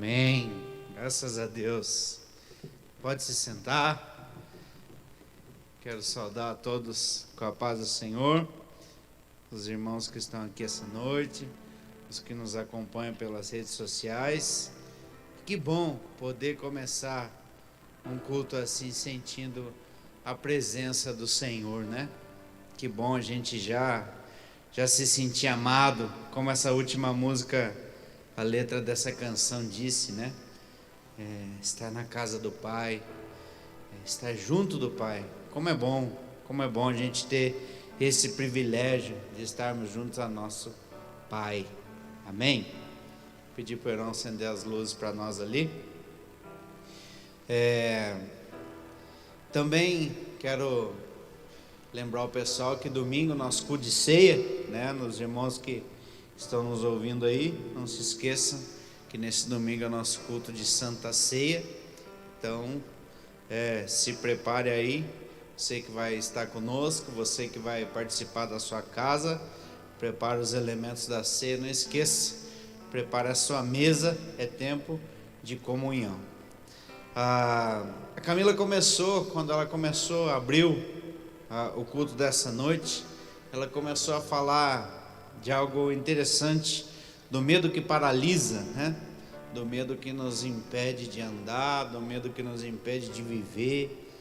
Amém. Graças a Deus. Pode se sentar. Quero saudar a todos com a paz do Senhor, os irmãos que estão aqui essa noite, os que nos acompanham pelas redes sociais. Que bom poder começar um culto assim, sentindo a presença do Senhor, né? Que bom a gente já se sentir amado, como essa última música, a letra dessa canção disse, né? Estar na casa do Pai, estar junto do Pai. Como é bom a gente ter esse privilégio de estarmos juntos a nosso Pai. Amém? Pedir para o Herão acender as luzes para nós ali. Também quero lembrar o pessoal que domingo nosso culto de ceia, né? Nos irmãos que estão nos ouvindo aí, não se esqueçam que nesse domingo é o nosso culto de Santa Ceia. Então, se prepare aí, você que vai estar conosco, você que vai participar da sua casa, prepare os elementos da ceia, não esqueça, prepare a sua mesa, é tempo de comunhão. A Camila quando ela abriu o culto dessa noite, ela começou a falar de algo interessante, do medo que paralisa, né? Do medo que nos impede de andar, do medo que nos impede de viver.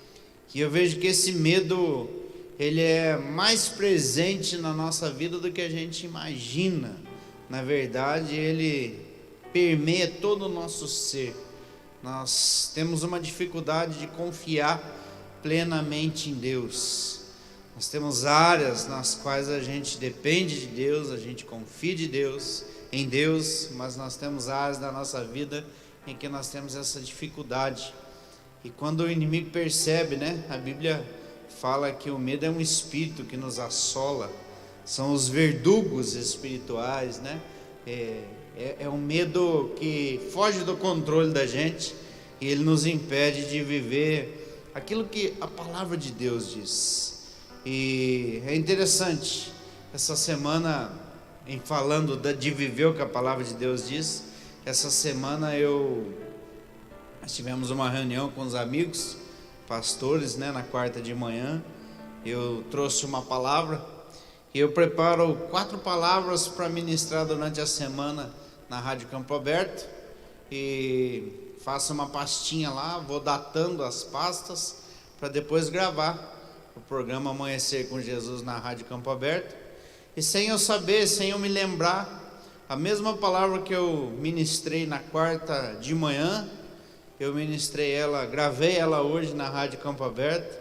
E eu vejo que esse medo, ele é mais presente na nossa vida do que a gente imagina. Na verdade, ele permeia todo o nosso ser. Nós temos uma dificuldade de confiar plenamente em Deus. Nós temos áreas nas quais a gente depende de Deus, a gente confia em Deus, mas nós temos áreas da nossa vida em que nós temos essa dificuldade. E quando o inimigo percebe, né? A Bíblia fala que o medo é um espírito que nos assola, são os verdugos espirituais, né? É um medo que foge do controle da gente e ele nos impede de viver aquilo que a palavra de Deus diz. E é interessante, essa semana, em falando de viver o que a palavra de Deus diz, essa semana nós tivemos uma reunião com os amigos, pastores, né, na quarta de manhã. Eu trouxe uma palavra, e eu preparo 4 palavras para ministrar durante a semana na Rádio Campo Aberto, e faço uma pastinha lá, vou datando as pastas, para depois gravar o programa Amanhecer com Jesus na Rádio Campo Aberto. E sem eu saber, sem eu me lembrar, a mesma palavra que eu ministrei na quarta de manhã, eu ministrei ela, gravei ela hoje na Rádio Campo Aberto,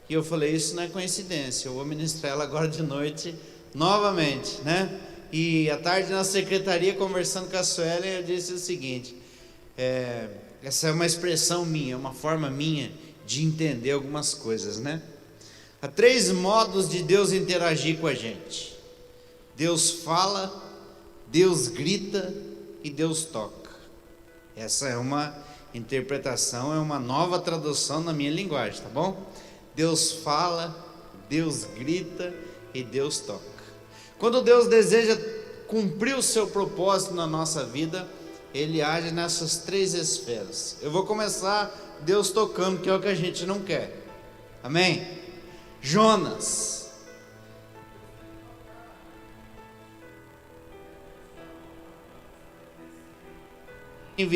e eu falei, isso não é coincidência, eu vou ministrar ela agora de noite novamente, né? E à tarde na secretaria, conversando com a Suelen, eu disse o seguinte, essa é uma expressão minha, uma forma minha de entender algumas coisas, né? Há 3 modos de Deus interagir com a gente: Deus fala, Deus grita e Deus toca. Essa é uma interpretação, é uma nova tradução na minha linguagem, tá bom? Deus fala, Deus grita e Deus toca. Quando Deus deseja cumprir o seu propósito na nossa vida, Ele age nessas 3 esferas. Eu vou começar Deus tocando, que é o que a gente não quer. Amém? Jonas.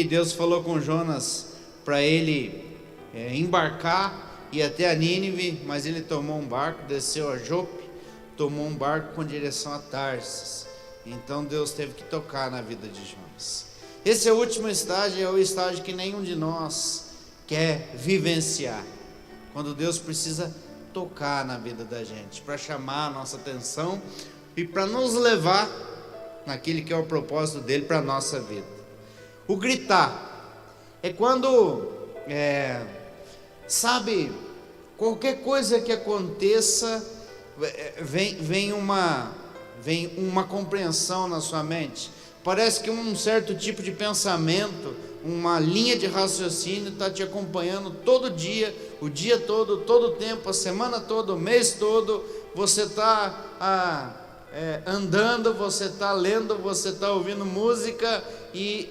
Deus falou com Jonas para ele embarcar e ir até a Nínive, mas ele tomou um barco, desceu a Jope, tomou um barco com direção a Tarsis. Então Deus teve que tocar na vida de Jonas. Esse é o último estágio, é o estágio que nenhum de nós quer vivenciar, quando Deus precisa tocar na vida da gente, para chamar a nossa atenção e para nos levar naquele que é o propósito dele para a nossa vida. O gritar é quando, qualquer coisa que aconteça, vem uma compreensão na sua mente. Parece que um certo tipo de pensamento, uma linha de raciocínio está te acompanhando todo dia, o dia todo, todo o tempo, a semana toda, o mês todo. Você está andando, você está lendo, você está ouvindo música, e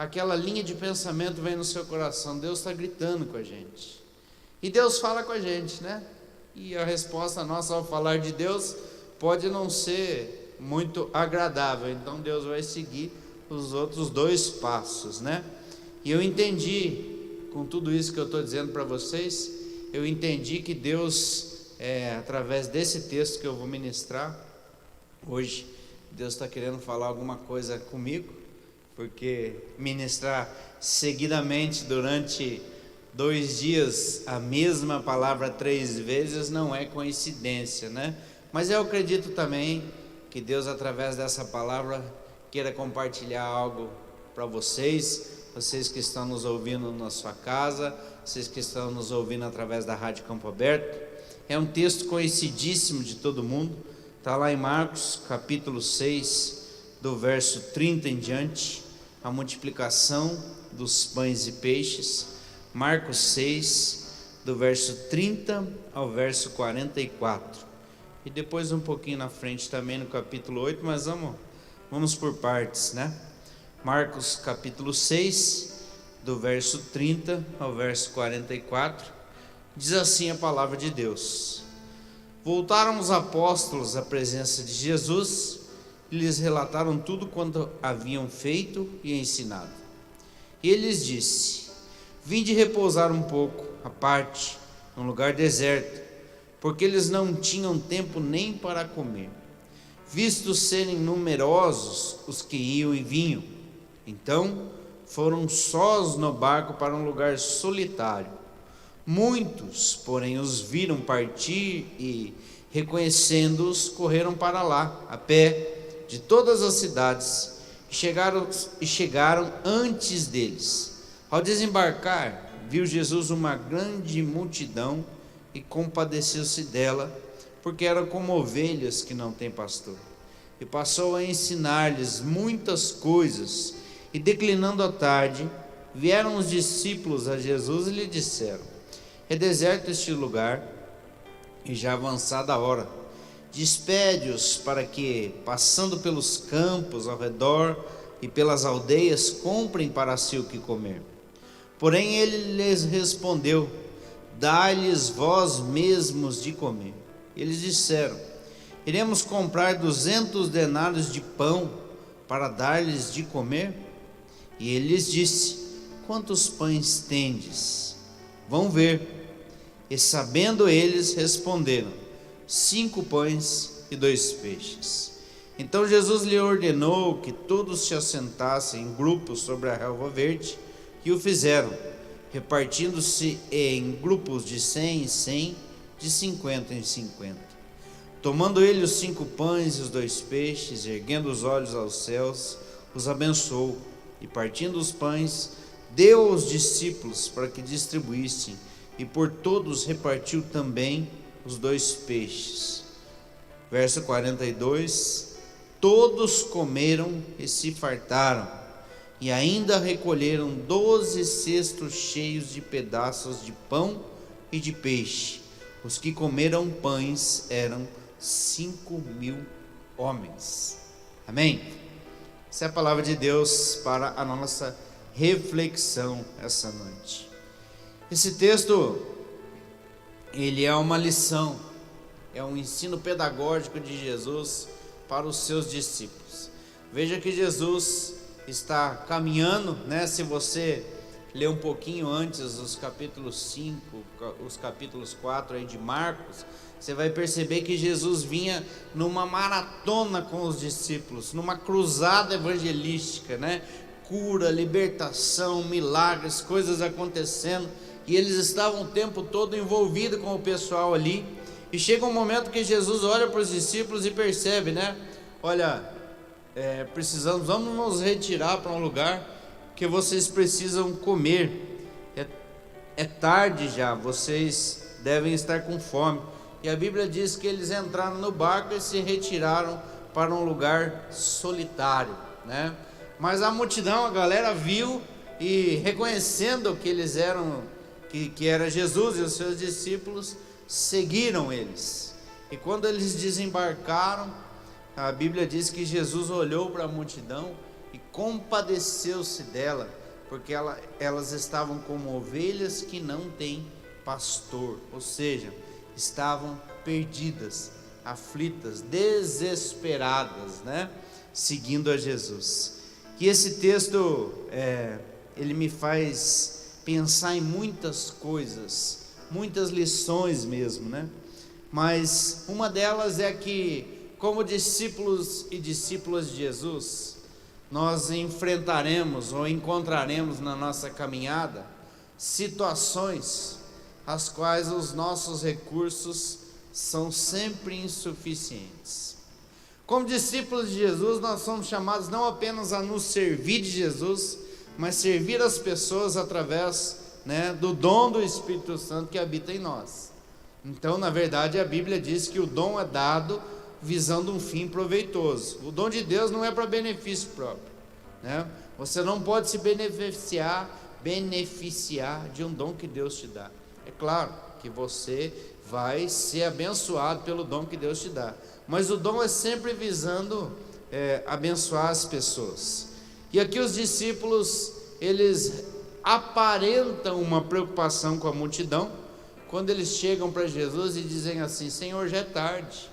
aquela linha de pensamento vem no seu coração, Deus está gritando com a gente, e Deus fala com a gente, né? E a resposta nossa ao falar de Deus pode não ser muito agradável, então Deus vai seguir os outros 2 passos, né? E eu entendi, com tudo isso que eu estou dizendo para vocês, eu entendi que Deus, através desse texto que eu vou ministrar hoje, Deus está querendo falar alguma coisa comigo, porque ministrar seguidamente durante 2 dias a mesma palavra 3 vezes não é coincidência, né? Mas eu acredito também que Deus, através dessa palavra, queira compartilhar algo para vocês que estão nos ouvindo na sua casa, vocês que estão nos ouvindo através da Rádio Campo Aberto. É um texto conhecidíssimo de todo mundo, está lá em Marcos capítulo 6, do verso 30 em diante, a multiplicação dos pães e peixes. Marcos 6, do verso 30 ao verso 44, e depois um pouquinho na frente também no capítulo 8, mas vamos por partes, né? Marcos capítulo 6, do verso 30 ao verso 44, diz assim a palavra de Deus: Voltaram os apóstolos à presença de Jesus e lhes relataram tudo quanto haviam feito e ensinado. E ele lhes disse: Vinde repousar um pouco à parte, num lugar deserto, porque eles não tinham tempo nem para comer, visto serem numerosos os que iam e vinham. Então foram sós no barco para um lugar solitário. Muitos, porém, os viram partir e, reconhecendo-os, correram para lá, a pé, de todas as cidades, e chegaram antes deles. Ao desembarcar, viu Jesus uma grande multidão e compadeceu-se dela, porque eram como ovelhas que não têm pastor. E passou a ensinar-lhes muitas coisas. E declinando a tarde, vieram os discípulos a Jesus e lhe disseram: É deserto este lugar, e já avançada a hora. Despede-os para que, passando pelos campos ao redor e pelas aldeias, comprem para si o que comer. Porém ele lhes respondeu: Dai-lhes vós mesmos de comer. Eles disseram: Iremos comprar 200 denários de pão para dar-lhes de comer? E ele lhes disse: Quantos pães tendes? Vão ver. E sabendo eles, responderam: 5 pães e 2 peixes. Então Jesus lhe ordenou que todos se assentassem em grupos sobre a relva verde, e o fizeram, repartindo-se em grupos de 100 em 100, de 50 em 50. Tomando ele os 5 pães e os 2 peixes, erguendo os olhos aos céus, os abençoou, e partindo os pães, deu aos discípulos para que distribuíssem, e por todos repartiu também os 2 peixes. Verso 42: Todos comeram e se fartaram, e ainda recolheram 12 cestos cheios de pedaços de pão e de peixe. Os que comeram pães eram 5.000 homens. Amém? Essa é a palavra de Deus para a nossa reflexão essa noite. Esse texto, ele é uma lição, é um ensino pedagógico de Jesus para os seus discípulos. Veja que Jesus está caminhando, né? Se você ler um pouquinho antes os capítulos 5, os capítulos 4 aí de Marcos, você vai perceber que Jesus vinha numa maratona com os discípulos, numa cruzada evangelística, né? Cura, libertação, milagres, coisas acontecendo, e eles estavam o tempo todo envolvidos com o pessoal ali. E chega um momento que Jesus olha para os discípulos e percebe, né? Olha, vamos nos retirar para um lugar que vocês precisam comer. É tarde já, vocês devem estar com fome. E a Bíblia diz que eles entraram no barco e se retiraram para um lugar solitário, né? Mas a multidão, a galera viu, e reconhecendo que eles eram, que era Jesus e os seus discípulos, seguiram eles. E quando eles desembarcaram, a Bíblia diz que Jesus olhou para a multidão e compadeceu-se dela, porque elas estavam como ovelhas que não têm pastor, ou seja, estavam perdidas, aflitas, desesperadas, né? Seguindo a Jesus. Que esse texto, ele me faz pensar em muitas coisas, muitas lições mesmo, né? Mas uma delas é que, como discípulos e discípulas de Jesus, nós enfrentaremos ou encontraremos na nossa caminhada situações as quais os nossos recursos são sempre insuficientes. Como discípulos de Jesus, nós somos chamados não apenas a nos servir de Jesus, mas servir as pessoas através, né, do dom do Espírito Santo que habita em nós. Então, na verdade, a Bíblia diz que o dom é dado visando um fim proveitoso. O dom de Deus não é para benefício próprio, né? Você não pode se beneficiar de um dom que Deus te dá. É claro que você vai ser abençoado pelo dom que Deus te dá, mas o dom é sempre visando abençoar as pessoas. E aqui os discípulos, eles aparentam uma preocupação com a multidão, quando eles chegam para Jesus e dizem assim: Senhor, já é tarde,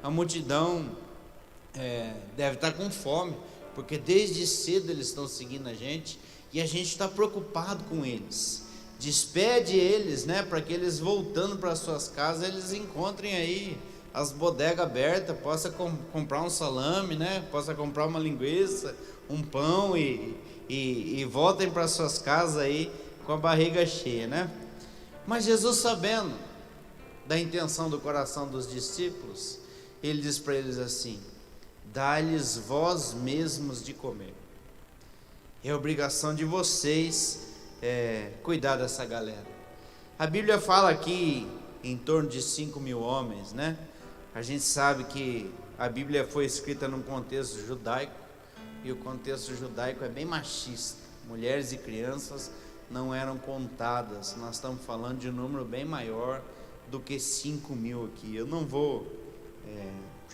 a multidão deve estar com fome, porque desde cedo eles estão seguindo a gente, e a gente está preocupado com eles. Despede eles, né, para que eles, voltando para suas casas, eles encontrem aí as bodegas abertas, possa comprar um salame, né, possa comprar uma linguiça, um pão e voltem para suas casas aí com a barriga cheia, né? Mas Jesus, sabendo da intenção do coração dos discípulos, ele diz para eles assim: dá-lhes vós mesmos de comer. É obrigação de vocês cuidar dessa galera. A Bíblia fala aqui em torno de 5.000 homens, né? A gente sabe que a Bíblia foi escrita num contexto judaico, e o contexto judaico é bem machista. Mulheres e crianças não eram contadas. Nós estamos falando de um número bem maior do que 5.000 aqui. Eu não vou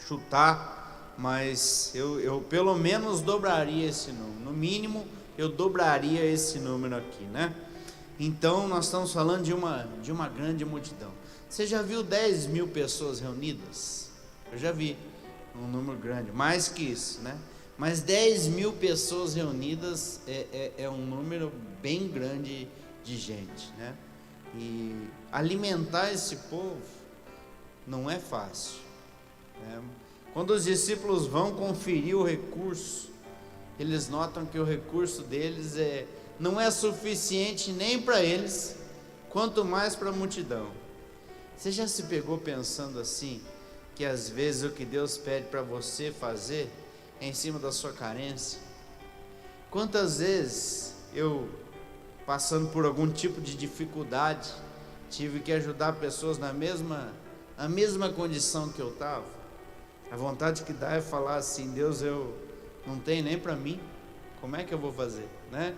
chutar, mas eu pelo menos dobraria esse número. No mínimo, eu dobraria esse número aqui, né? Então, nós estamos falando de uma grande multidão. Você já viu 10.000 pessoas reunidas? Eu já vi um número grande, mais que isso, né? Mas 10.000 pessoas reunidas é um número bem grande de gente, né? E alimentar esse povo não é fácil, né? Quando os discípulos vão conferir o recurso, eles notam que o recurso deles não é suficiente nem para eles, quanto mais para a multidão. Você já se pegou pensando assim, que às vezes o que Deus pede para você fazer é em cima da sua carência? Quantas vezes eu, passando por algum tipo de dificuldade, tive que ajudar pessoas na mesma condição que eu estava? A vontade que dá é falar assim: Deus, eu não tenho nem para mim, como é que eu vou fazer, né?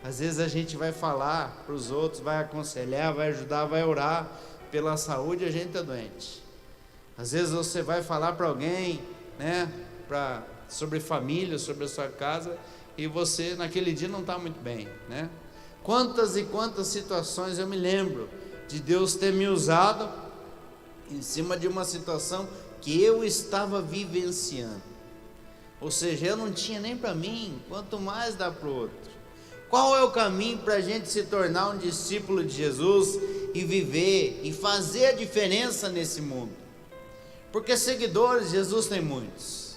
Às vezes a gente vai falar para os outros, vai aconselhar, vai ajudar, vai orar pela saúde, e a gente está doente. Às vezes você vai falar para alguém, né, sobre família, sobre a sua casa, e você naquele dia não está muito bem, né? Quantas e quantas situações eu me lembro de Deus ter me usado em cima de uma situação que eu estava vivenciando. Ou seja, eu não tinha nem para mim, quanto mais dá para o outro. Qual é o caminho para a gente se tornar um discípulo de Jesus e viver e fazer a diferença nesse mundo? Porque seguidores Jesus tem muitos.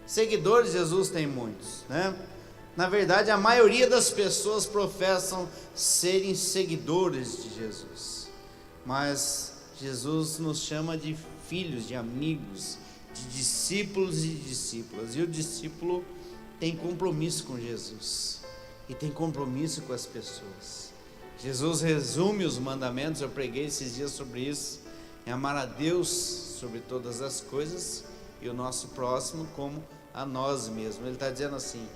Seguidores Jesus tem muitos, né? Na verdade, a maioria das pessoas professam serem seguidores de Jesus. Mas Jesus nos chama de filhos, de amigos, de discípulos e discípulas. E o discípulo tem compromisso com Jesus e tem compromisso com as pessoas. Jesus resume os mandamentos, eu preguei esses dias sobre isso: é amar a Deus sobre todas as coisas e o nosso próximo como a nós mesmos. Ele está dizendo assim: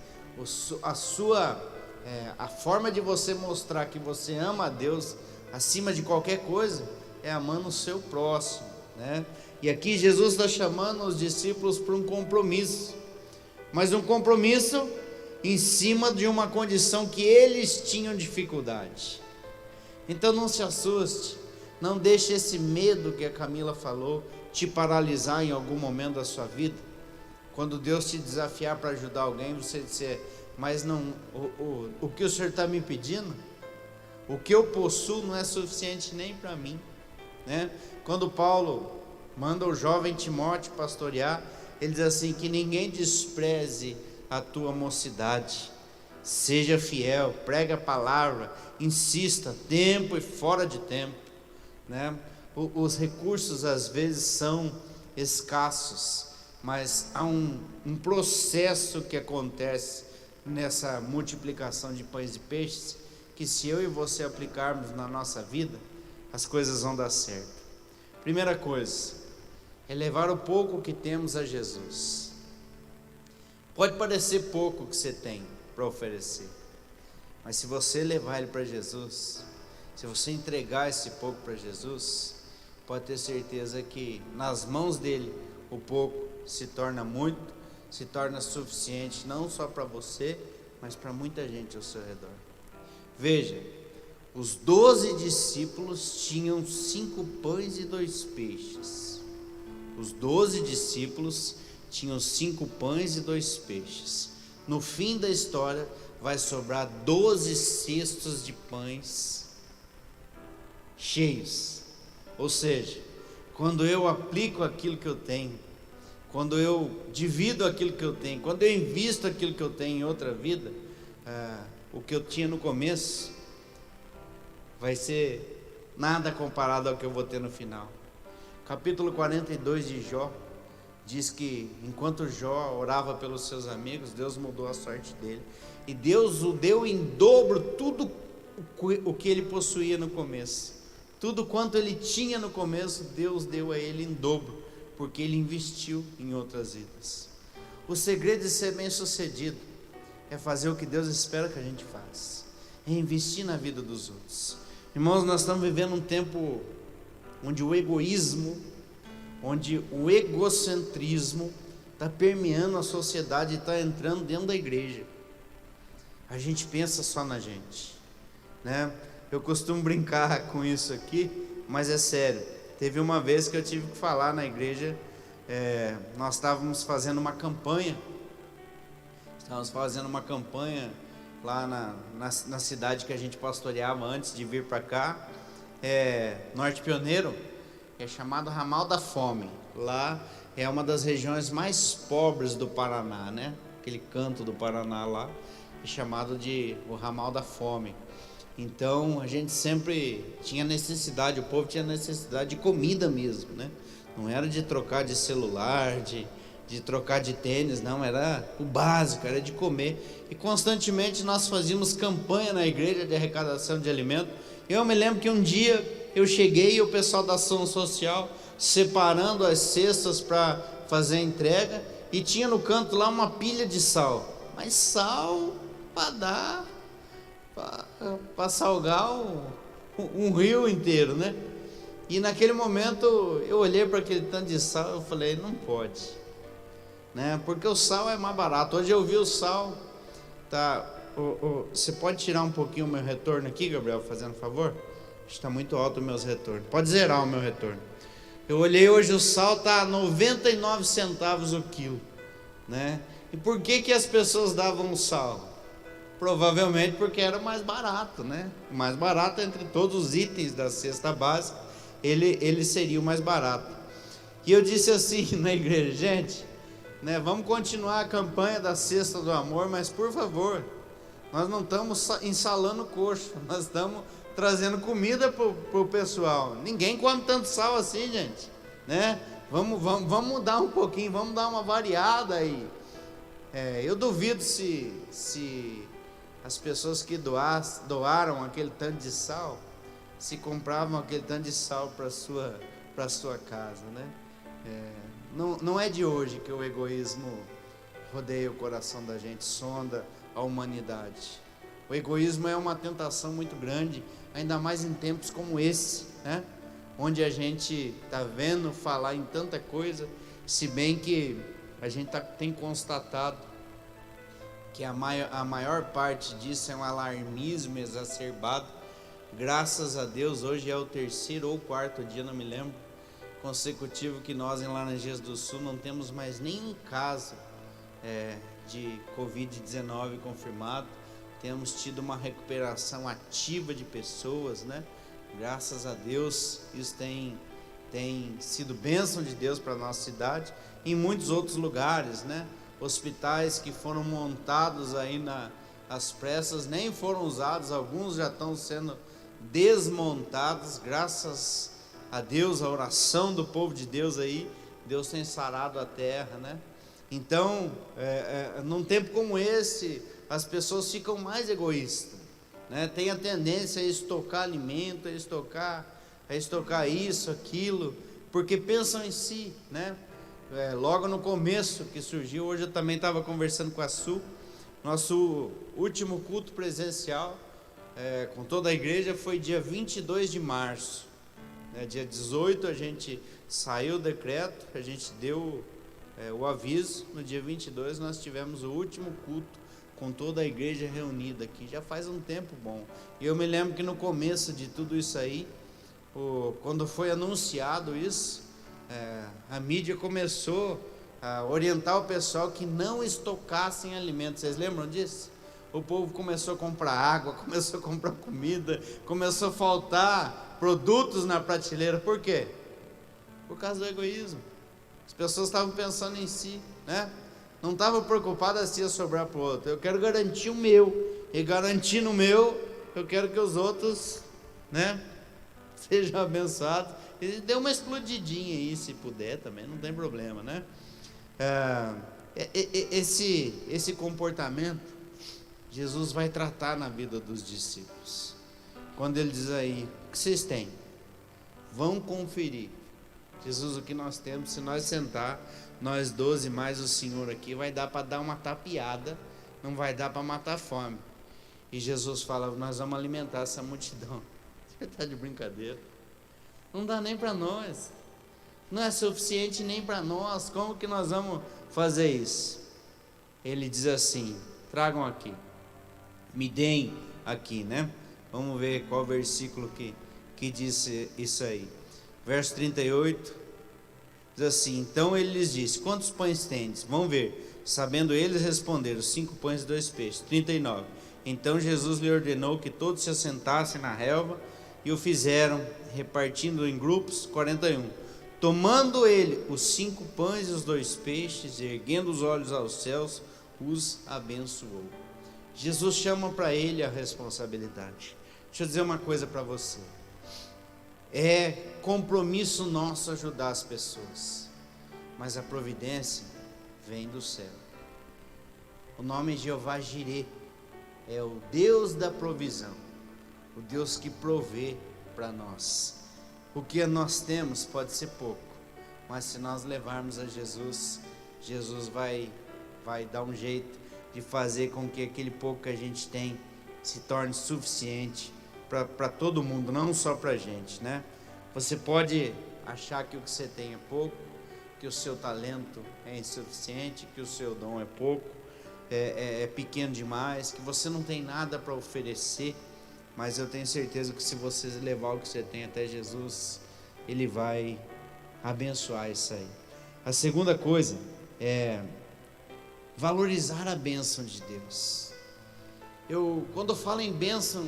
a forma de você mostrar que você ama a Deus acima de qualquer coisa é amando o seu próximo, né? E aqui Jesus está chamando os discípulos para um compromisso, mas um compromisso em cima de uma condição que eles tinham dificuldade. Então não se assuste, não deixe esse medo que a Camila falou te paralisar em algum momento da sua vida. Quando Deus te desafiar para ajudar alguém, você disser: mas não, o que o Senhor está me pedindo, o que eu possuo não é suficiente nem para mim, né? Quando Paulo manda o jovem Timóteo pastorear, ele diz assim: que ninguém despreze a tua mocidade, seja fiel, prega a palavra, insista, tempo e fora de tempo, né? Os recursos às vezes são escassos, mas há um processo que acontece nessa multiplicação de pães e peixes, que se eu e você aplicarmos na nossa vida, as coisas vão dar certo. Primeira coisa é levar o pouco que temos a Jesus. Pode parecer pouco que você tem para oferecer, mas se você levar ele para Jesus, se você entregar esse pouco para Jesus, pode ter certeza que nas mãos dele o pouco se torna muito, se torna suficiente não só para você, mas para muita gente ao seu redor. Veja, os 12 discípulos tinham 5 pães e 2 peixes. Os 12 discípulos tinham 5 pães e 2 peixes. No fim da história vai sobrar 12 cestos de pães cheios. Ou seja, quando eu aplico aquilo que eu tenho, quando eu divido aquilo que eu tenho, quando eu invisto aquilo que eu tenho em outra vida, o que eu tinha no começo vai ser nada comparado ao que eu vou ter no final. Capítulo 42 de Jó diz que enquanto Jó orava pelos seus amigos, Deus mudou a sorte dele, e Deus o deu em dobro tudo o que ele possuía no começo. Tudo quanto ele tinha no começo, Deus deu a ele em dobro, porque ele investiu em outras vidas. O segredo de ser bem sucedido é fazer o que Deus espera que a gente faça, é investir na vida dos outros. Irmãos, nós estamos vivendo um tempo onde o egoísmo, onde o egocentrismo está permeando a sociedade e está entrando dentro da igreja. A gente pensa só na gente, né? Eu costumo brincar com isso aqui, mas é sério. Teve uma vez que eu tive que falar na igreja, nós estávamos fazendo uma campanha, lá na cidade que a gente pastoreava antes de vir para cá, Norte Pioneiro, é chamado Ramal da Fome. Lá é uma das regiões mais pobres do Paraná, né? Aquele canto do Paraná lá é chamado de o Ramal da Fome. Então a gente sempre tinha necessidade, o povo tinha necessidade de comida mesmo, né? Não era de trocar de celular, de trocar de tênis, não, era o básico, era de comer. E constantemente nós fazíamos campanha na igreja de arrecadação de alimento. Eu me lembro que um dia eu cheguei e o pessoal da ação social separando as cestas para fazer a entrega, e tinha no canto lá uma pilha de sal, mas sal para dar, para salgar um rio inteiro, né? E naquele momento eu olhei para aquele tanto de sal, eu falei: não pode, né? Porque o sal é mais barato. Hoje eu vi o sal, tá? Você pode tirar um pouquinho o meu retorno aqui, Gabriel, fazendo favor? Está muito alto os meus retornos. Pode zerar o meu retorno. Eu olhei hoje, o sal está 99 centavos o quilo, né? E por que as pessoas davam o sal? Provavelmente porque era mais barato, né? O mais barato entre todos os itens da cesta básica, ele seria o mais barato. E eu disse assim na igreja: gente, né, vamos continuar a campanha da cesta do amor, mas por favor, nós não estamos ensalando coxo, nós estamos trazendo comida para o pessoal. Ninguém come tanto sal assim, gente, né? Vamos mudar um pouquinho, vamos dar uma variada aí. Eu duvido se as pessoas que doaram aquele tanto de sal, se compravam aquele tanto de sal para sua casa, né? Não é de hoje que o egoísmo rodeia o coração da gente, sonda a humanidade. O egoísmo é uma tentação muito grande, ainda mais em tempos como esse, né? Onde a gente está vendo falar em tanta coisa, se bem que a gente tem constatado que a maior parte disso é um alarmismo exacerbado. Graças a Deus, hoje é o 3º ou 4º dia, não me lembro, consecutivo que nós em Laranjeiras do Sul não temos mais nenhum caso de Covid-19 confirmado. Temos tido uma recuperação ativa de pessoas, né? Graças a Deus, isso tem sido bênção de Deus para a nossa cidade. Em muitos outros lugares, né? Hospitais que foram montados aí às pressas, nem foram usados, alguns já estão sendo desmontados, graças a Deus, a oração do povo de Deus aí, Deus tem sarado a terra, né? Então, num tempo como esse, as pessoas ficam mais egoístas, né? Tem a tendência a estocar alimento, a estocar isso, aquilo, porque pensam em si, né? Logo no começo que surgiu, hoje eu também estava conversando com a Su, nosso último culto presencial, com toda a igreja, foi dia 22 de março, né? Dia 18 a gente saiu o decreto, a gente deu o aviso, no dia 22 nós tivemos o último culto com toda a igreja reunida aqui, já faz um tempo bom. E eu me lembro que no começo de tudo isso aí, quando foi anunciado isso, a mídia começou a orientar o pessoal que não estocassem alimentos. Vocês lembram disso? O povo começou a comprar água, começou a comprar comida, começou a faltar produtos na prateleira. Por quê? Por causa do egoísmo. As pessoas estavam pensando em si, né? Não estavam preocupadas se ia sobrar para o outro. Eu quero garantir o meu, e garantindo o meu, eu quero que os outros, né, sejam abençoados. E dê uma explodidinha aí, se puder também, não tem problema, né? Esse comportamento, Jesus vai tratar na vida dos discípulos. Quando ele diz aí, o que vocês têm? Vão conferir. Jesus, o que nós temos, se nós sentar, nós 12 mais o Senhor aqui, vai dar para dar uma tapeada, não vai dar para matar a fome. E Jesus fala, nós vamos alimentar essa multidão. Você está de brincadeira? Não dá nem para nós, não é suficiente nem para nós, como que nós vamos fazer isso? Ele diz assim, tragam aqui, me deem aqui, né? Vamos ver qual versículo que diz isso aí. Verso 38, diz assim, então ele lhes disse, quantos pães tendes? Vão ver. Sabendo eles, responderam, 5 pães e 2 peixes. 39, então Jesus lhe ordenou que todos se assentassem na relva, e o fizeram, repartindo em grupos. 41, tomando ele os 5 pães e os 2 peixes, e erguendo os olhos aos céus, os abençoou. Jesus chama para ele a responsabilidade. Deixa eu dizer uma coisa para você, é compromisso nosso ajudar as pessoas, mas a providência vem do céu. O nome Jeová Jireh é o Deus da provisão, o Deus que provê para nós. O que nós temos pode ser pouco, mas se nós levarmos a Jesus, Jesus vai dar um jeito de fazer com que aquele pouco que a gente tem se torne suficiente para todo mundo, não só para a gente, né? Você pode achar que o que você tem é pouco, que o seu talento é insuficiente, que o seu dom é pouco, é pequeno demais, que você não tem nada para oferecer, mas eu tenho certeza que se você levar o que você tem até Jesus, Ele vai abençoar isso aí. A segunda coisa é valorizar a bênção de Deus. Quando eu falo em bênção,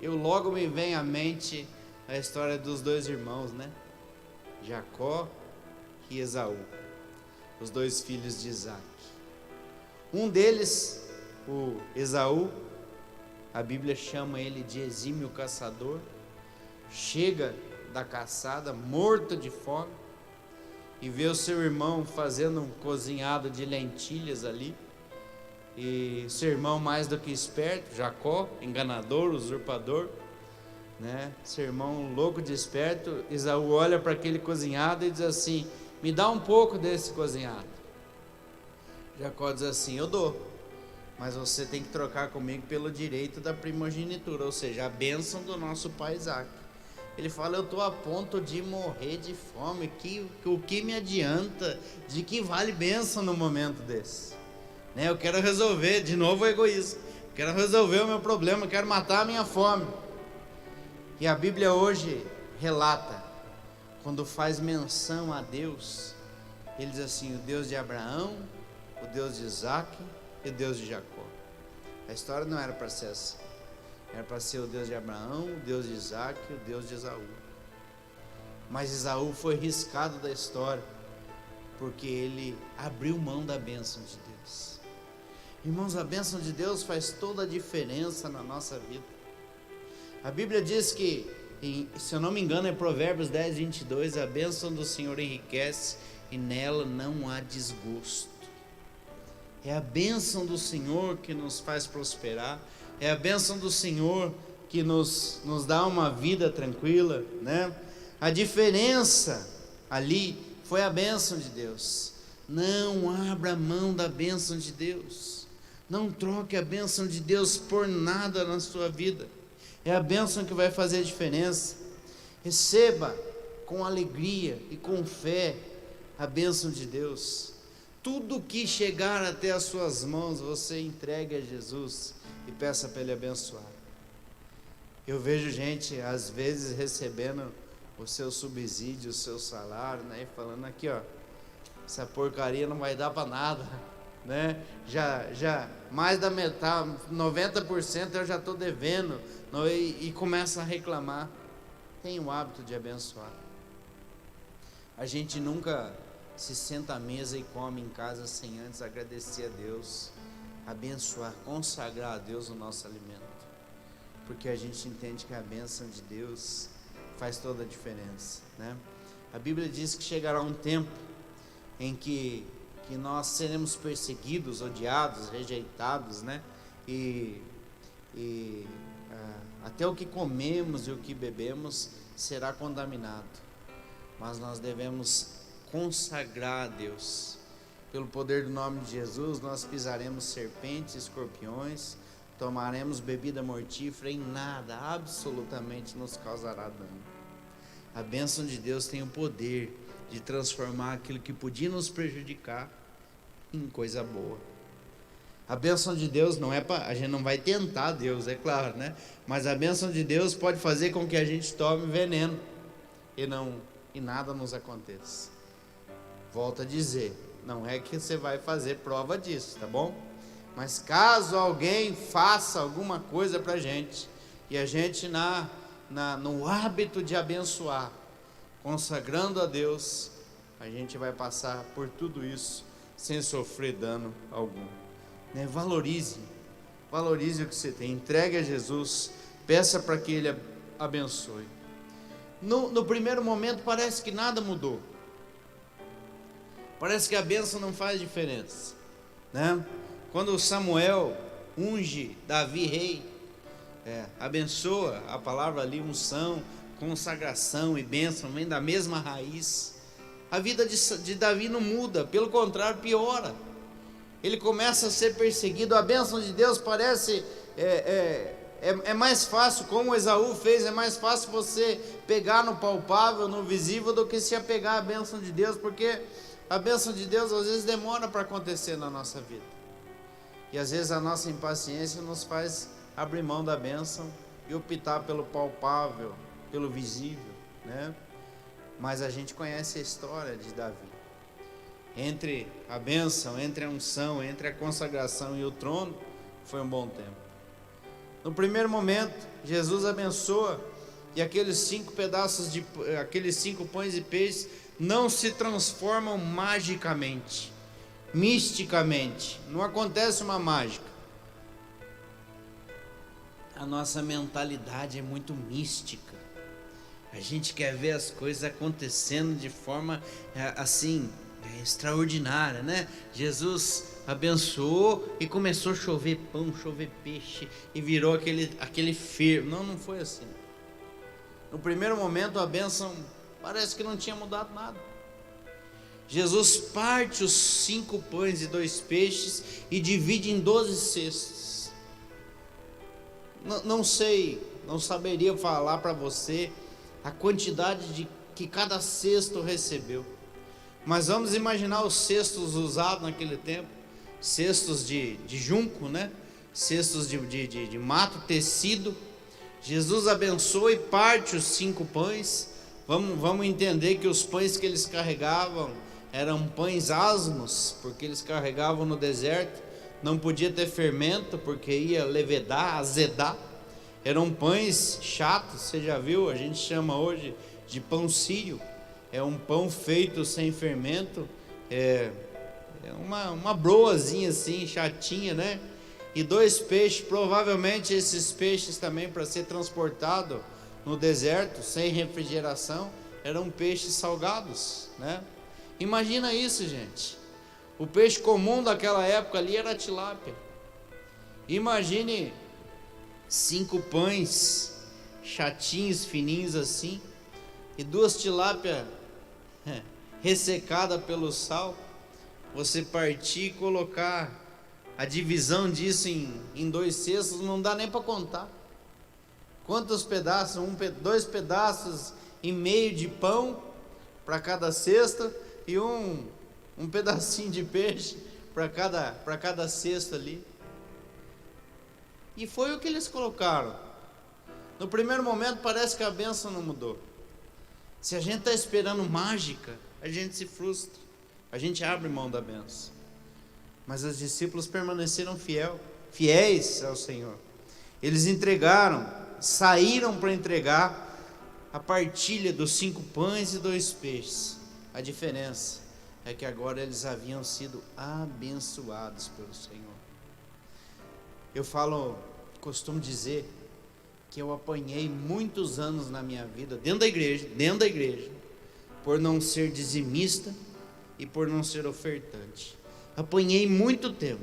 logo me vem à mente a história dos 2 irmãos, né? Jacó e Esaú, os 2 filhos de Isaac. Um deles, o Esaú, a Bíblia chama ele de exímio caçador, chega da caçada morto de fome e vê o seu irmão fazendo um cozinhado de lentilhas ali, e seu irmão mais do que esperto, Jacó, enganador, usurpador, né? Seu irmão louco de esperto, Esaú olha para aquele cozinhado e diz assim, me dá um pouco desse cozinhado. Jacó diz assim, eu dou, mas você tem que trocar comigo pelo direito da primogenitura, ou seja, a bênção do nosso pai Isaac. Ele fala, eu estou a ponto de morrer de fome, o que me adianta, de que vale bênção no momento desse? né? Eu quero resolver, de novo o egoísmo, quero resolver o meu problema, quero matar a minha fome. E a Bíblia hoje relata, quando faz menção a Deus, ele diz assim: o Deus de Abraão, o Deus de Isaac e o Deus de Jacó. A história não era para ser assim, era para ser o Deus de Abraão, o Deus de Isaac e o Deus de Esaú. Mas Esaú foi riscado da história, porque ele abriu mão da bênção de Deus. Irmãos, a bênção de Deus faz toda a diferença na nossa vida. A Bíblia diz que, se eu não me engano, é Provérbios 10, 22, a bênção do Senhor enriquece e nela não há desgosto. É a bênção do Senhor que nos faz prosperar, é a bênção do Senhor que nos dá uma vida tranquila, né? A diferença ali foi a bênção de Deus. Não abra mão da bênção de Deus, não troque a bênção de Deus por nada na sua vida. É a bênção que vai fazer a diferença. Receba com alegria e com fé a bênção de Deus. Tudo que chegar até as suas mãos, você entregue a Jesus e peça para Ele abençoar. Eu vejo gente, às vezes, recebendo o seu subsídio, o seu salário, né, e falando aqui, ó, essa porcaria não vai dar para nada, né? Já mais da metade, 90% eu já estou devendo, e começa a reclamar. Tenha o hábito de abençoar. A gente nunca se senta à mesa e come em casa sem antes agradecer a Deus, abençoar, consagrar a Deus o nosso alimento, porque a gente entende que a bênção de Deus faz toda a diferença, né? A Bíblia diz que chegará um tempo em que nós seremos perseguidos, odiados, rejeitados, né? Até o que comemos e o que bebemos será contaminado, mas nós devemos consagrar a Deus. Pelo poder do nome de Jesus, nós pisaremos serpentes, escorpiões, tomaremos bebida mortífera, em nada, absolutamente nos causará dano. A bênção de Deus tem o poder de transformar aquilo que podia nos prejudicar em coisa boa. A bênção de Deus não é para, a gente não vai tentar Deus, é claro, né? Mas a bênção de Deus pode fazer com que a gente tome veneno e nada nos aconteça. Volto a dizer, não é que você vai fazer prova disso, tá bom? Mas caso alguém faça alguma coisa para a gente, e a gente no hábito de abençoar, consagrando a Deus, a gente vai passar por tudo isso sem sofrer dano algum, né? Valorize o que você tem, entregue a Jesus, peça para que Ele abençoe. No primeiro momento parece que nada mudou, parece que a bênção não faz diferença, né? Quando Samuel unge Davi rei, abençoa, a palavra ali, unção, consagração e bênção, vem da mesma raiz. A vida de Davi não muda, pelo contrário, piora. Ele começa a ser perseguido. A bênção de Deus parece mais fácil, como Esaú fez, é mais fácil você pegar no palpável, no visível, do que se apegar à bênção de Deus, porque a bênção de Deus às vezes demora para acontecer na nossa vida, e às vezes a nossa impaciência nos faz abrir mão da bênção e optar pelo palpável, pelo visível, né? Mas a gente conhece a história de Davi. Entre a bênção, entre a unção, entre a consagração e o trono, foi um bom tempo. No primeiro momento, Jesus abençoa, e aqueles 5 pães e peixes não se transformam magicamente, misticamente. Não acontece uma mágica. A nossa mentalidade é muito mística. A gente quer ver as coisas acontecendo de forma assim, extraordinária, né? Jesus abençoou e começou a chover pão, chover peixe, e virou aquele fervo. Não foi assim. No primeiro momento a bênção parece que não tinha mudado nada. Jesus parte os 5 pães e 2 peixes e divide em 12 cestos. Não sei, não saberia falar para você a quantidade que cada cesto recebeu, mas vamos imaginar os cestos usados naquele tempo. cestos de junco, né? Cestos de mato, tecido. Jesus abençoa e parte os 5 pães. Vamos entender que os pães que eles carregavam eram pães asmos, porque eles carregavam no deserto. Não podia ter fermento, porque ia levedar, azedar. Eram pães chatos, você já viu? A gente chama hoje de pão sírio. É um pão feito sem fermento. É uma broazinha assim, chatinha, né? E 2 peixes, provavelmente esses peixes também, para ser transportado no deserto, sem refrigeração, eram peixes salgados, né? Imagina isso, gente. O peixe comum daquela época ali era a tilápia. Imagine 5 pães chatinhos, fininhos assim, e 2 tilápia ressecada pelo sal. Você partir e colocar a divisão disso em 2 cestos, não dá nem para contar. Quantos pedaços? 2 pedaços e meio de pão para cada cesta e um pedacinho de peixe para cada cesto ali. E foi o que eles colocaram. No primeiro momento parece que a bênção não mudou. Se a gente está esperando mágica, a gente se frustra, a gente abre mão da bênção. Mas os discípulos permaneceram fiéis ao Senhor. Eles saíram para entregar a partilha dos 5 pães e 2 peixes. A diferença é que agora eles haviam sido abençoados pelo Senhor. Eu costumo dizer que eu apanhei muitos anos na minha vida, dentro da igreja, por não ser dizimista e por não ser ofertante. Apanhei muito tempo.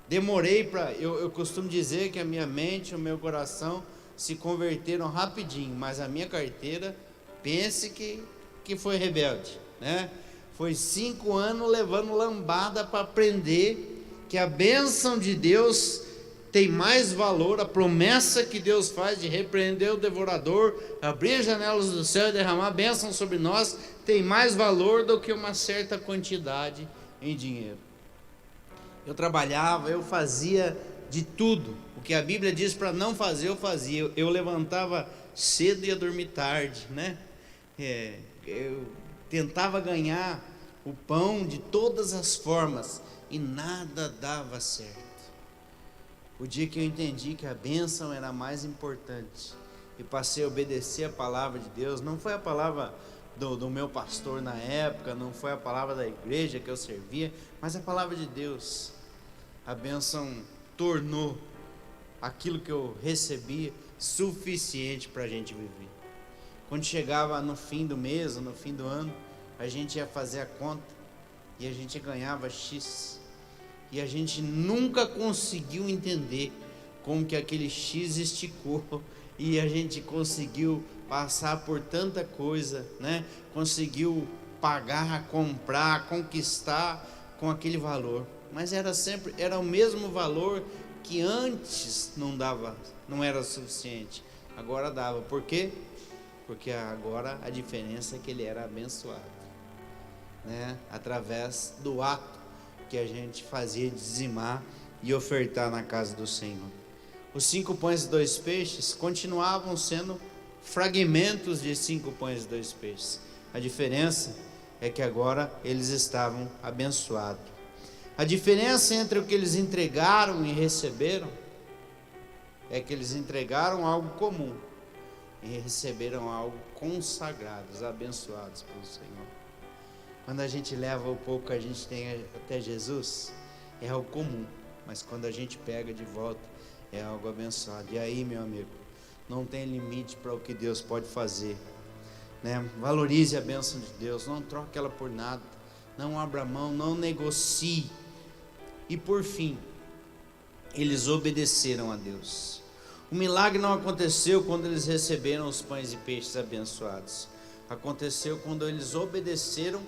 Demorei eu costumo dizer que a minha mente e o meu coração se converteram rapidinho, mas a minha carteira, pense que foi rebelde, né? Foi 5 anos levando lambada para aprender que a bênção de Deus tem mais valor, a promessa que Deus faz de repreender o devorador, abrir as janelas do céu e derramar bênção sobre nós, tem mais valor do que uma certa quantidade em dinheiro. Eu trabalhava, eu fazia de tudo. O que a Bíblia diz para não fazer, eu fazia. Eu levantava cedo e ia dormir tarde, né? Eu tentava ganhar o pão de todas as formas e nada dava certo. O dia que eu entendi que a bênção era mais importante e passei a obedecer a palavra de Deus, não foi a palavra do meu pastor na época, não foi a palavra da igreja que eu servia, mas a palavra de Deus. A bênção tornou aquilo que eu recebia suficiente para a gente viver. Quando chegava no fim do mês, no fim do ano, a gente ia fazer a conta e a gente ganhava X. E a gente nunca conseguiu entender como que aquele X esticou e a gente conseguiu passar por tanta coisa, né? Conseguiu pagar, comprar, conquistar com aquele valor. Mas era o mesmo valor que antes não era suficiente. Agora dava. Por quê? Porque agora a diferença é que ele era abençoado, né? Através do ato que a gente fazia dizimar e ofertar na casa do Senhor. Os 5 pães e 2 peixes continuavam sendo fragmentos de 5 pães e 2 peixes. A diferença é que agora eles estavam abençoados. A diferença entre o que eles entregaram e receberam é que eles entregaram algo comum e receberam algo consagrados, abençoados pelo Senhor. Quando a gente leva o pouco que a gente tem até Jesus, é algo comum, mas quando a gente pega de volta, é algo abençoado. E aí, meu amigo, não tem limite para o que Deus pode fazer, né? Valorize a bênção de Deus, não troque ela por nada, não abra mão, não negocie. E por fim, eles obedeceram a Deus. O milagre não aconteceu quando eles receberam os pães e peixes abençoados. Aconteceu quando eles obedeceram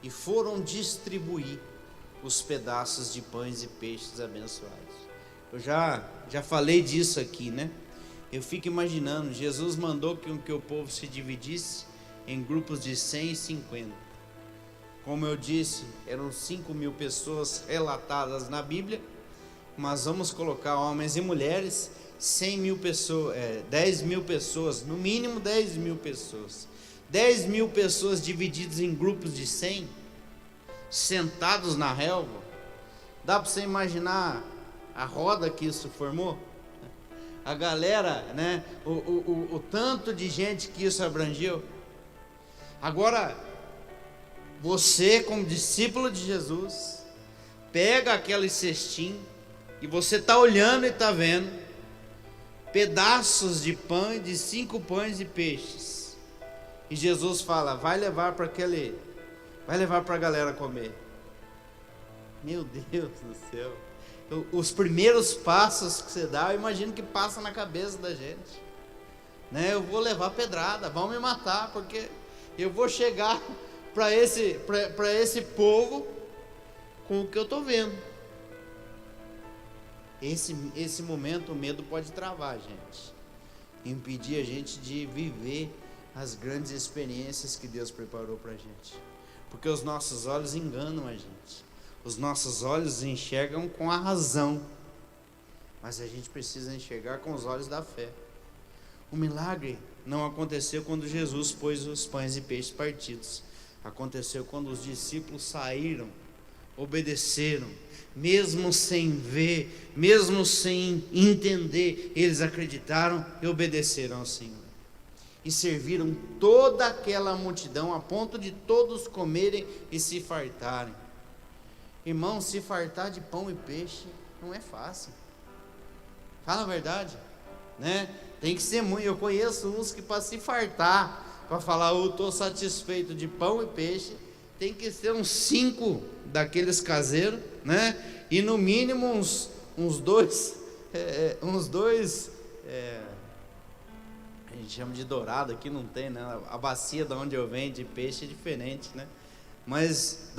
e foram distribuir os pedaços de pães e peixes abençoados. Eu já falei disso aqui, né? Eu fico imaginando, Jesus mandou que o povo se dividisse em grupos de 100 e 50. Como eu disse, eram 5.000 pessoas relatadas na Bíblia, mas vamos colocar homens e mulheres, 100.000 pessoas, 10.000 pessoas, no mínimo 10.000 pessoas. 10.000 pessoas divididas em grupos de 100, sentados na relva. Dá para você imaginar a roda que isso formou? A galera, né? O tanto de gente que isso abrangeu. Agora, você, como discípulo de Jesus, pega aquele cestinho e você está olhando e está vendo pedaços de pão, de 5 pães e peixes. E Jesus fala: vai levar para a galera comer. Meu Deus do céu. Os primeiros passos que você dá, eu imagino que passa na cabeça da gente, né? Eu vou levar pedrada, vão me matar, porque eu vou chegar para esse povo com o que eu estou vendo. Esse momento o medo pode travar, gente, impedir a gente de viver as grandes experiências que Deus preparou para a gente, porque os nossos olhos enganam a gente. Os nossos olhos enxergam com a razão, mas a gente precisa enxergar com os olhos da fé. O milagre não aconteceu quando Jesus pôs os pães e peixes partidos. Aconteceu quando os discípulos saíram, obedeceram, mesmo sem ver, mesmo sem entender, eles acreditaram e obedeceram ao Senhor. E serviram toda aquela multidão a ponto de todos comerem e se fartarem. Irmão, se fartar de pão e peixe não é fácil. Fala a verdade, né? Tem que ser muito. Eu conheço uns que para se fartar, para falar eu estou satisfeito de pão e peixe, tem que ser uns 5 daqueles caseiros, né? E no mínimo uns dois, a gente chama de dourado, aqui não tem, né? A bacia de onde eu venho de peixe é diferente, né? Mas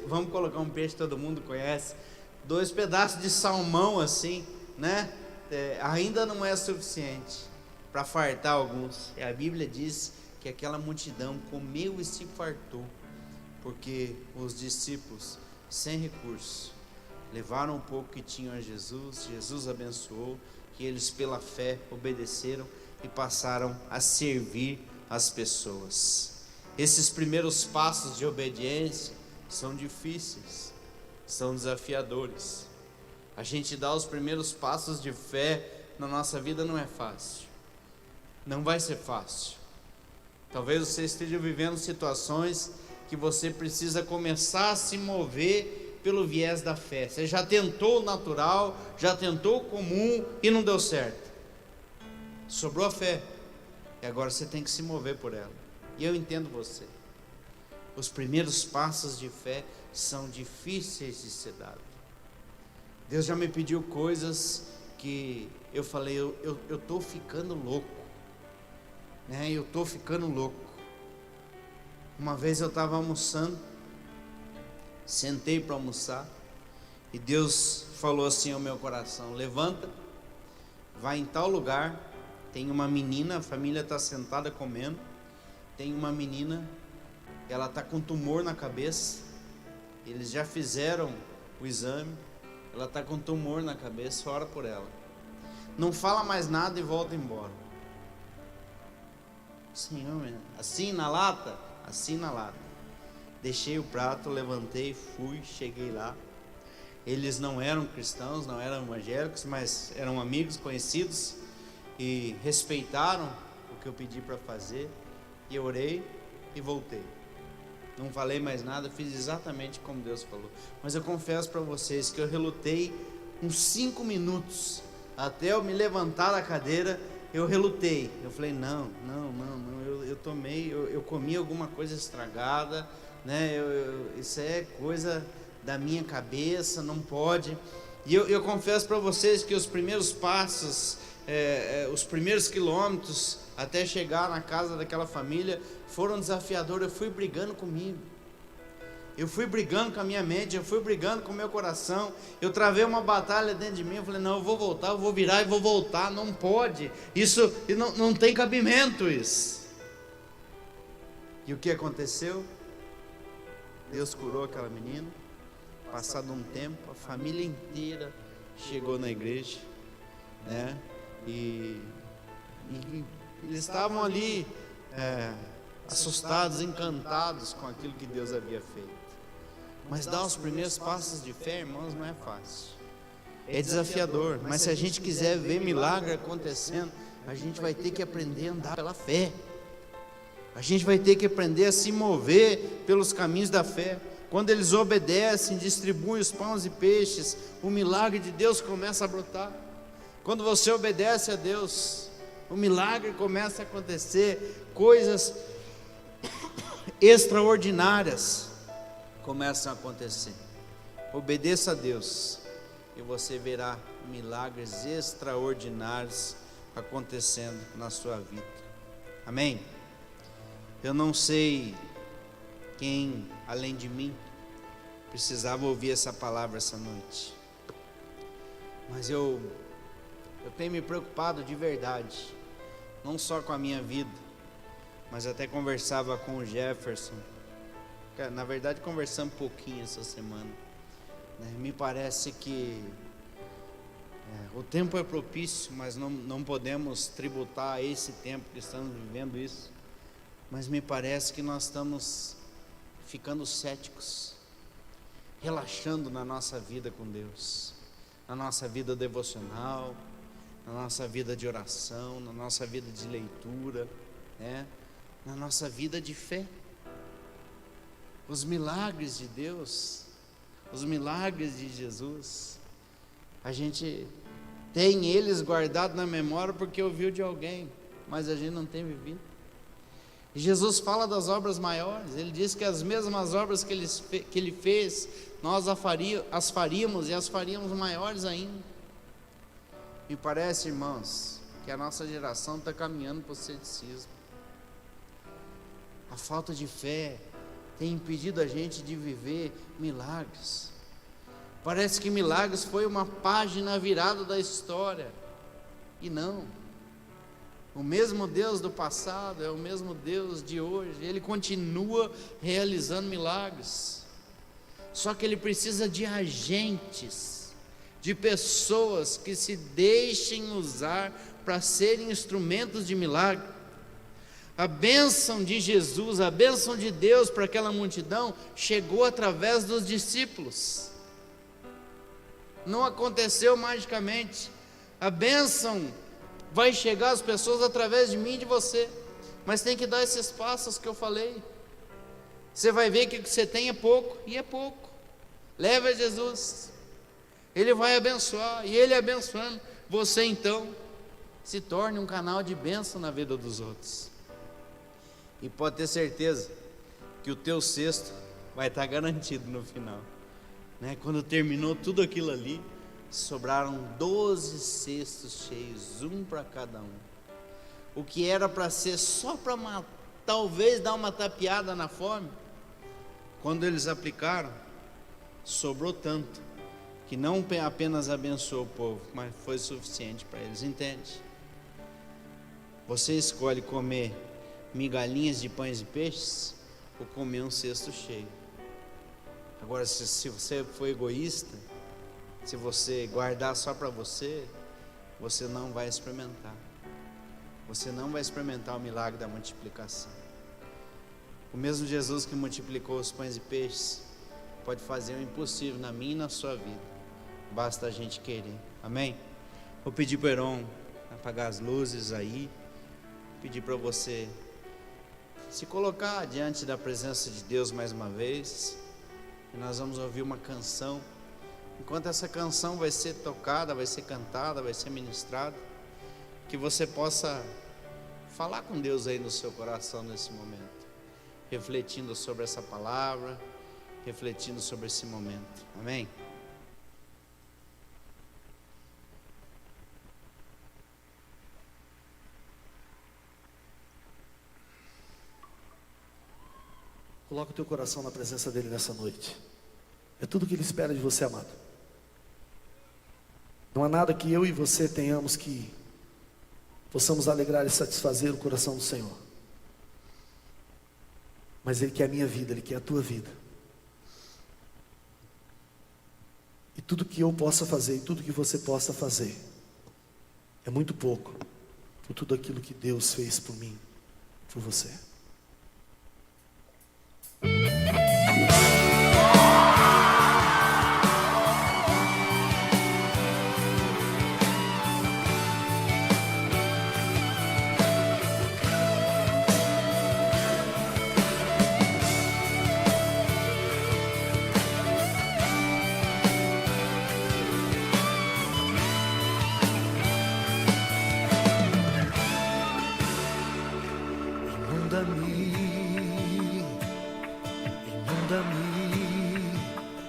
vamos colocar um peixe que todo mundo conhece, 2 pedaços de salmão assim, né? Ainda não é suficiente para fartar alguns. E a Bíblia diz que aquela multidão comeu e se fartou, porque os discípulos, sem recursos, levaram um pouco que tinham a Jesus. Jesus abençoou, e eles pela fé obedeceram e passaram a servir as pessoas. Esses primeiros passos de obediência são difíceis, são desafiadores. A gente dá os primeiros passos de fé na nossa vida não é fácil, não vai ser fácil. Talvez você esteja vivendo situações que você precisa começar a se mover pelo viés da fé. Você já tentou o natural, já tentou o comum e não deu certo. Sobrou a fé e agora você tem que se mover por ela. E eu entendo você. Os primeiros passos de fé são difíceis de ser dados. Deus já me pediu coisas que eu falei, eu estou ficando louco, né? Eu estou ficando louco. Uma vez eu estava almoçando, sentei para almoçar, e Deus falou assim ao meu coração: levanta, vai em tal lugar, tem uma menina, a família está sentada comendo, tem uma menina, ela está com tumor na cabeça, eles já fizeram o exame, ela está com tumor na cabeça, ora por ela. Não fala mais nada e volta embora. Senhor, assim na lata? Assim na lata. Deixei o prato, levantei, fui, cheguei lá. Eles não eram cristãos, não eram evangélicos, mas eram amigos, conhecidos, e respeitaram o que eu pedi para fazer. E eu orei e voltei. Não falei mais nada, fiz exatamente como Deus falou. Mas eu confesso para vocês que eu relutei uns 5 minutos. Até eu me levantar da cadeira, eu relutei. Eu falei, não, eu tomei, eu comi alguma coisa estragada, né? Isso é coisa da minha cabeça, não pode. E eu confesso para vocês que os primeiros passos, os primeiros quilômetros até chegar na casa daquela família foram desafiadores. Eu fui brigando comigo, eu fui brigando com a minha mente, eu fui brigando com o meu coração, eu travei uma batalha dentro de mim. Eu falei, não, eu vou voltar, eu vou virar e vou voltar, não pode, isso não tem cabimento isso. E o que aconteceu? Deus curou aquela menina. Passado um tempo, a família inteira chegou na igreja, né? E eles estavam ali assustados, encantados com aquilo que Deus havia feito. Mas dar os primeiros passos de fé, irmãos, não é fácil. É desafiador, mas se a gente quiser ver milagre acontecendo, a gente vai ter que aprender a andar pela fé. A gente vai ter que aprender a se mover pelos caminhos da fé. Quando eles obedecem, distribuem os pães e peixes, o milagre de Deus começa a brotar. Quando você obedece a Deus, o milagre começa a acontecer, coisas extraordinárias começam a acontecer. Obedeça a Deus e você verá milagres extraordinários acontecendo na sua vida. Amém? Eu não sei quem, além de mim, precisava ouvir essa palavra essa noite, mas eu tenho me preocupado de verdade, não só com a minha vida, mas até conversava com o Jefferson. Na verdade, conversamos um pouquinho essa semana, né? Me parece que o tempo é propício, mas não podemos tributar esse tempo que estamos vivendo isso. Mas me parece que nós estamos ficando céticos, relaxando na nossa vida com Deus, na nossa vida devocional, na nossa vida de oração, na nossa vida de leitura, né? Na nossa vida de fé. Os milagres de Deus, os milagres de Jesus, a gente tem eles guardados na memória porque ouviu de alguém, mas a gente não tem vivido. E Jesus fala das obras maiores. Ele diz que as mesmas obras que ele fez, nós as faríamos e as faríamos maiores ainda. Me parece, irmãos, que a nossa geração está caminhando para o ceticismo. A falta de fé tem impedido a gente de viver milagres. Parece que milagres foi uma página virada da história, e não. O mesmo Deus do passado é o mesmo Deus de hoje. Ele continua realizando milagres, só que Ele precisa de agentes, de pessoas que se deixem usar para serem instrumentos de milagre. A bênção de Jesus, a bênção de Deus para aquela multidão chegou através dos discípulos. Não aconteceu magicamente. A bênção vai chegar às pessoas através de mim e de você, mas tem que dar esses passos que eu falei. Você vai ver que o que você tem é pouco, e é pouco. Leve a Jesus, Ele vai abençoar, e Ele abençoando, você então se torne um canal de bênção na vida dos outros. E pode ter certeza que o teu cesto vai estar garantido no final, né? Quando terminou tudo aquilo ali, sobraram 12 cestos cheios, um para cada um. O que era para ser só para talvez dar uma tapeada na fome, quando eles aplicaram, sobrou tanto, que não apenas abençoou o povo, mas foi suficiente para eles, entende? Você escolhe comer migalhinhas de pães e peixes, ou comer um cesto cheio. Agora, se você for egoísta, se você guardar só para você, você não vai experimentar. Você não vai experimentar o milagre da multiplicação. O mesmo Jesus que multiplicou os pães e peixes pode fazer o impossível na minha e na sua vida. Basta a gente querer. Amém? Vou pedir para o Heron apagar as luzes aí. Pedir para você se colocar diante da presença de Deus mais uma vez. E nós vamos ouvir uma canção. Enquanto essa canção vai ser tocada, vai ser cantada, vai ser ministrada, que você possa falar com Deus aí no seu coração nesse momento, refletindo sobre essa palavra, refletindo sobre esse momento. Amém? Coloca o teu coração na presença dele nessa noite. É tudo que ele espera de você, amado. Não há nada que eu e você tenhamos que possamos alegrar e satisfazer o coração do Senhor. Mas Ele quer a minha vida, Ele quer a tua vida. tudo que eu possa fazer, e tudo que você possa fazer, é muito pouco por tudo aquilo que Deus fez por mim, por você. Inunda-me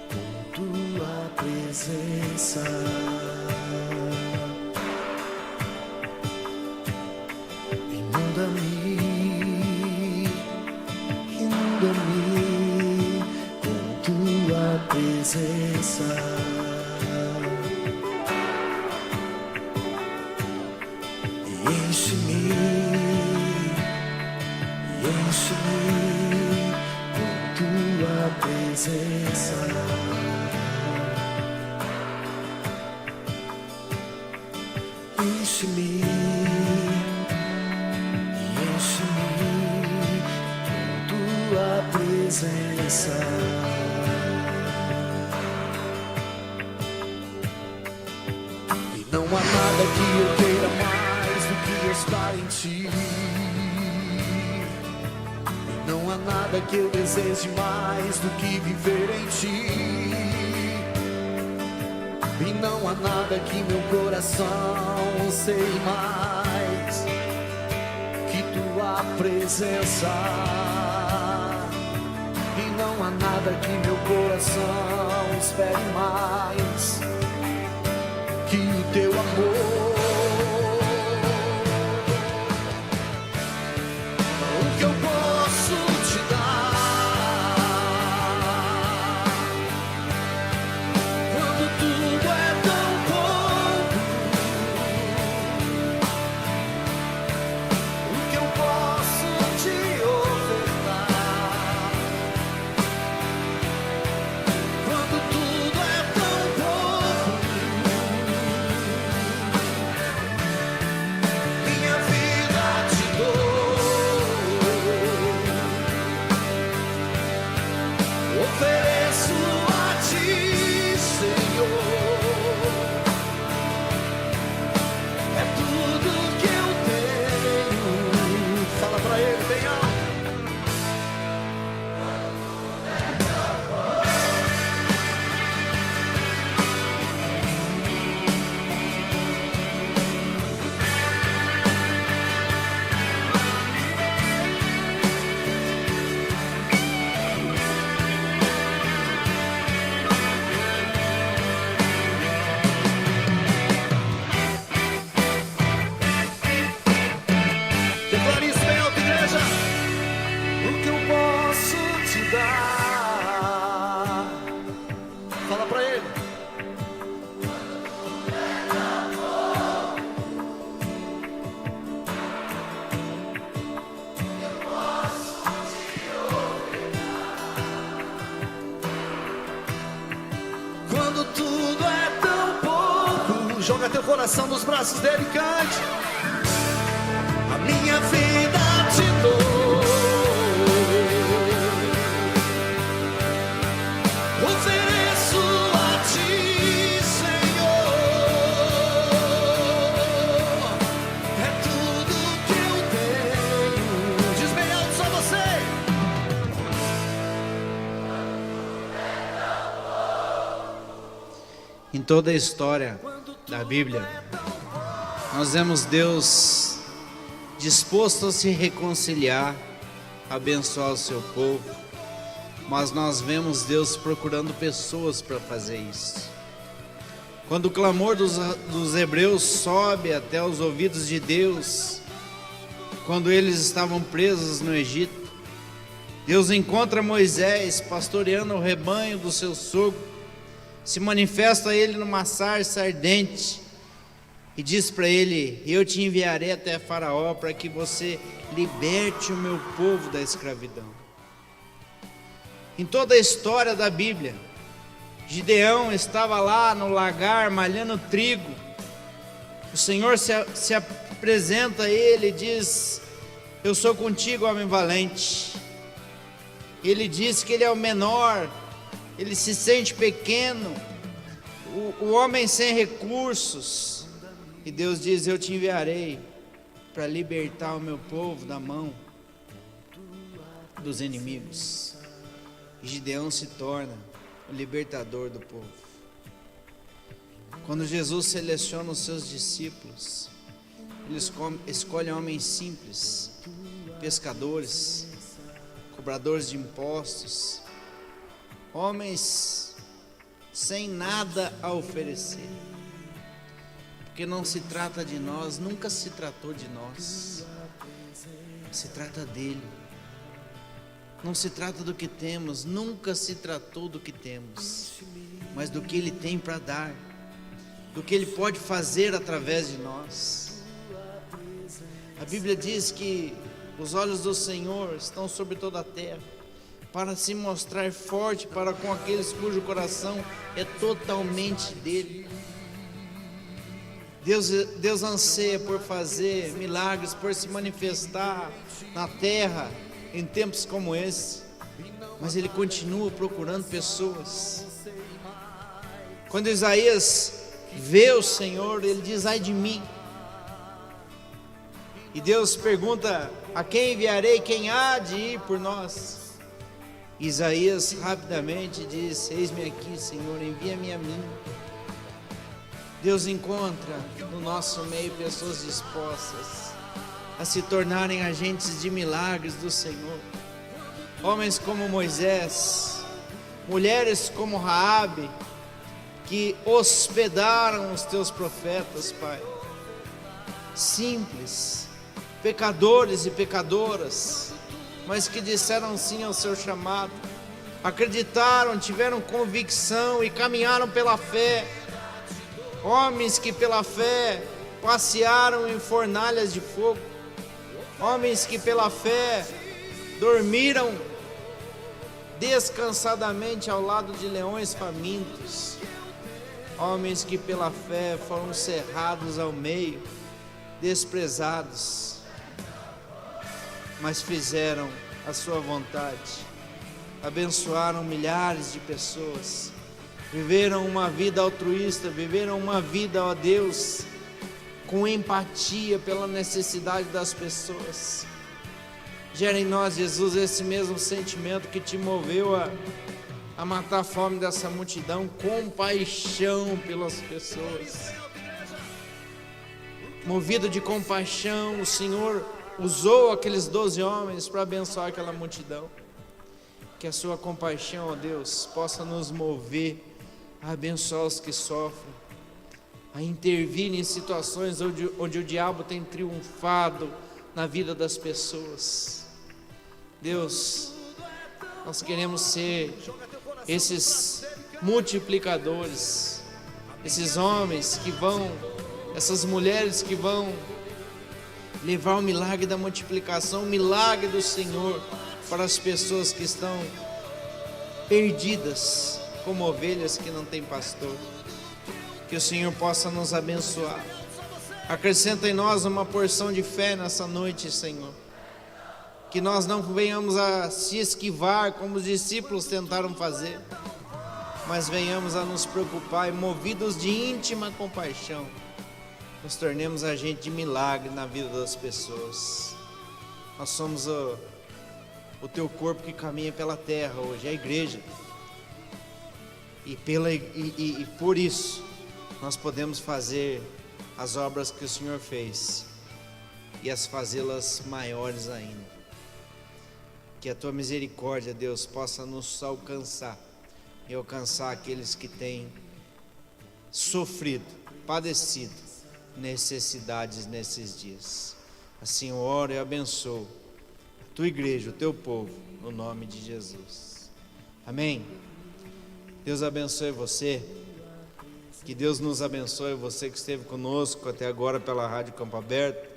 com tua presença. Inunda-me com tua presença. E enche-me com tua presença. Enche-me com tua presença. E não há nada que eu queira mais do que estar em ti. Não há nada que eu deseje mais do que viver em ti. E não há nada que meu coração anseie mais que tua presença. E não há nada que meu coração espere mais que o teu amor. O que eu posso te dar quando tudo é tão pouco? O que eu posso te ofertar quando tudo é tão pouco? Minha vida te dou. Ofereço a ti, Senhor. É tudo que eu tenho. Fala pra ele, bem alto. Declare isso bem alto, igreja. O que eu posso te dar? Fala pra ele. Quando tudo é tão pouco, joga teu coração nos braços dele e cante. A minha vida te dou. Ofereço a ti, Senhor. É tudo que eu tenho. Diz bem alto, só você. Em toda a história da Bíblia, nós vemos Deus disposto a se reconciliar, abençoar o seu povo, mas nós vemos Deus procurando pessoas para fazer isso. Quando o clamor dos hebreus sobe até os ouvidos de Deus, quando eles estavam presos no Egito, Deus encontra Moisés pastoreando o rebanho do seu sogro, se manifesta a ele numa sarça ardente e diz para ele: eu te enviarei até Faraó para que você liberte o meu povo da escravidão. Em toda a história da Bíblia, Gideão estava lá no lagar malhando trigo. O Senhor se apresenta a ele e diz: eu sou contigo, homem valente. Ele diz que ele é o menor, ele se sente pequeno, o homem sem recursos. E Deus diz: eu te enviarei para libertar o meu povo da mão dos inimigos. E Gideão se torna o libertador do povo. Quando Jesus seleciona os seus discípulos, ele escolhe homens simples, pescadores, cobradores de impostos, homens sem nada a oferecer. Porque não se trata de nós, nunca se tratou de nós, se trata dele. Não se trata do que temos, nunca se tratou do que temos, mas do que ele tem para dar, do que ele pode fazer através de nós. A Bíblia diz que os olhos do Senhor estão sobre toda a terra, para se mostrar forte para com aqueles cujo coração é totalmente dele. Deus anseia por fazer milagres, por se manifestar na terra em tempos como esse, mas ele continua procurando pessoas. Quando Isaías vê o Senhor, ele diz: ai de mim. E Deus pergunta: a quem enviarei? Quem há de ir por nós? Isaías rapidamente diz: eis-me aqui, Senhor, envia-me a mim. Deus encontra no nosso meio pessoas dispostas a se tornarem agentes de milagres do Senhor. Homens como Moisés, mulheres como Raabe, que hospedaram os teus profetas, Pai. Simples, pecadores e pecadoras, mas que disseram sim ao seu chamado, acreditaram, tiveram convicção e caminharam pela fé. Homens que pela fé passearam em fornalhas de fogo, homens que pela fé dormiram descansadamente ao lado de leões famintos, homens que pela fé foram cerrados ao meio, desprezados, mas fizeram a sua vontade, abençoaram milhares de pessoas, viveram uma vida altruísta, viveram uma vida, ó Deus, com empatia pela necessidade das pessoas. Gera em nós, Jesus, esse mesmo sentimento que te moveu a matar a fome dessa multidão, compaixão pelas pessoas. Movido de compaixão, o Senhor usou aqueles 12 homens para abençoar aquela multidão. Que a sua compaixão, ó Deus, possa nos mover a abençoar os que sofrem, a intervir em situações onde o diabo tem triunfado na vida das pessoas. Deus, nós queremos ser esses multiplicadores, esses homens que vão, essas mulheres que vão levar o milagre da multiplicação, o milagre do Senhor para as pessoas que estão perdidas como ovelhas que não têm pastor. Que o Senhor possa nos abençoar. Acrescenta em nós uma porção de fé nessa noite, Senhor. Que nós não venhamos a se esquivar como os discípulos tentaram fazer, mas venhamos a nos preocupar e, movidos de íntima compaixão, nos tornemos agente de milagre na vida das pessoas. Nós somos o teu corpo que caminha pela terra hoje, a igreja. E por isso nós podemos fazer as obras que o Senhor fez e as fazê-las maiores ainda. Que a tua misericórdia, Deus, possa nos alcançar e alcançar aqueles que têm sofrido, padecido necessidades nesses dias. Assim eu oro e abençoo a tua igreja, o teu povo, no nome de Jesus. Amém. Deus abençoe você. Que Deus nos abençoe, você que esteve conosco até agora pela Rádio Campo Aberto,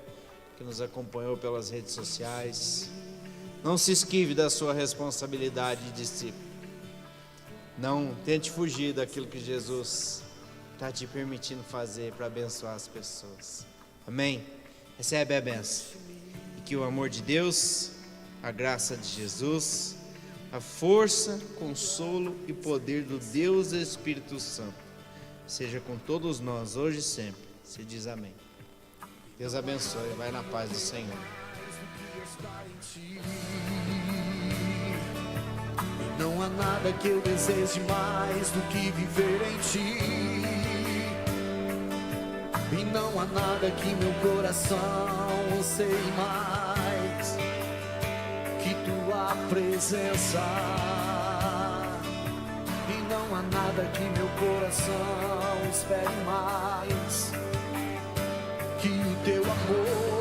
que nos acompanhou pelas redes sociais. Não se esquive da sua responsabilidade de discípulo. Não tente fugir daquilo que Jesus está te permitindo fazer para abençoar as pessoas. Amém? Recebe a benção. E que o amor de Deus, a graça de Jesus, a força, consolo e poder do Deus Espírito Santo seja com todos nós hoje e sempre. Se diz amém. Deus abençoe. Vai na paz do Senhor. Não há nada que eu deseje mais do que viver em ti. E não há nada que meu coração anseie mais que tua presença. E não há nada que meu coração espere mais que o teu amor.